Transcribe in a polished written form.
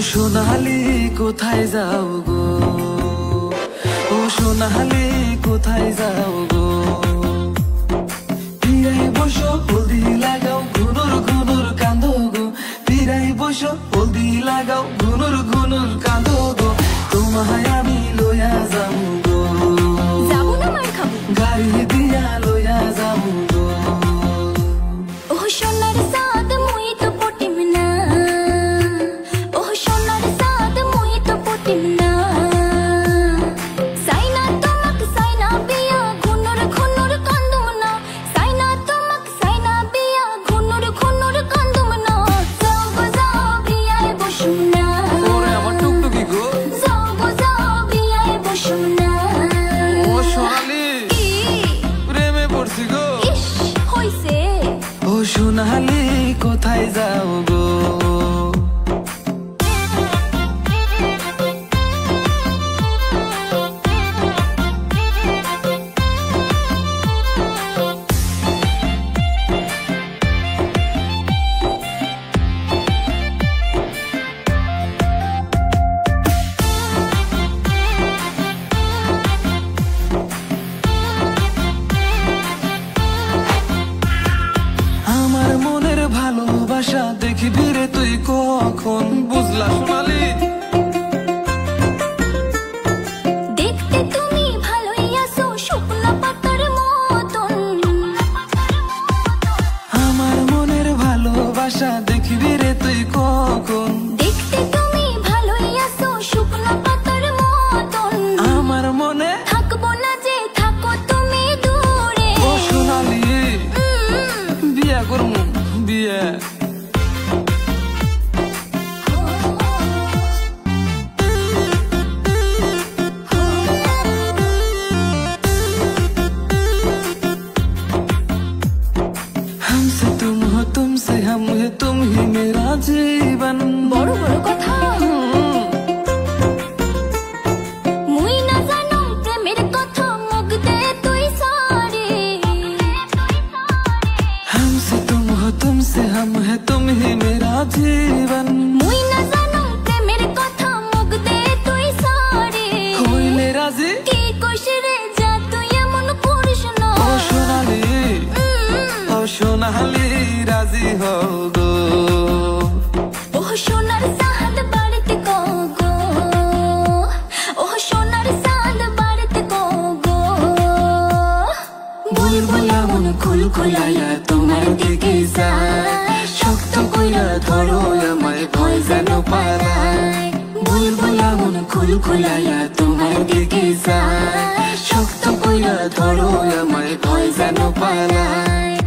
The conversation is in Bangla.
সোনালি কোথায় যাও গো, ও সোনালি কোথায় যাও গো। পীড়ায় বসো হলদি লাগাও ঘুনুর ঘুনুর কাঁদো গো, পীড়ায় বসো হলদি লাগাও ঘুনুর ঘুনুর কাঁদো গো। তোমায় আমি লইয়া যাবো গো, যাবো না মার খাবো, গাড়ি দিয়া লইয়া যাবো গো। ও সোনার সাদ মুই তো পটিম না, ও সোনার সাদ মুই তো পটিম না। সাইনা তোমাক সাইনা বিয়া ঘুনুর ঘুনুর কান্দুম না, সাইনা তোমাক সাইনা বিয়া ঘুনুর ঘুনুর কান্দুম না। যাও গো যাও বিয়ায় বসুম না, ওরে আমার টুকটুকি গো, যাও গো যাও বিয়ায় বসুম না। ও সোনালি প্রেমে পড়ছি গো, ইস হইছে। ও সোনালি কোথায় যাও গো। আমার মনের ভালোবাসা দেখবি রে তুই কখন, বুঝলা সোনালি। দেখতে তুমি ভালোই আছো শুকনো পাতার মতন, আমার মনের ভালোবাসা দেখবি রে তুই কখন, দেখতে তুমি ভালোই আছো শুকনো পাতার মতন। আমার মনে থাকবো না যে থাকো তুমি দূরে। ও সোনালি বিয়া করমু বিয়া। हमसे तुम हो तुमसे हम है तुम ही मेरा जीवन। বড় বড় কথা মুই না জানো প্রেমের কথা মুখ দে তুই সারে। हमसे तुम हो तुमसे हम है तुम ही मेरा जीवन। মুই না জানো প্রেমের কথা মুখ দে তুই সারে। হইলে রাজি কি কইস রে যা তুই এমন করিস না। ও সোনালি, ও সোনালি রাজি হও গো। ও সোনার চাঁদ বাড়িতে গো গো, ও সোনার চাঁদ বাড়িতে গো গো। বুলবুলা মন খুল খুলাইয়া তোমার দিকে যায়, শক্ত কইরা ধরো আমায় ভয় যেন পালায়। বুলবুলা মন খুল খুলাইয়া তোমার দিকে যায়, শক্ত কইরা ধরো আমায় ভয় যেন পালায়।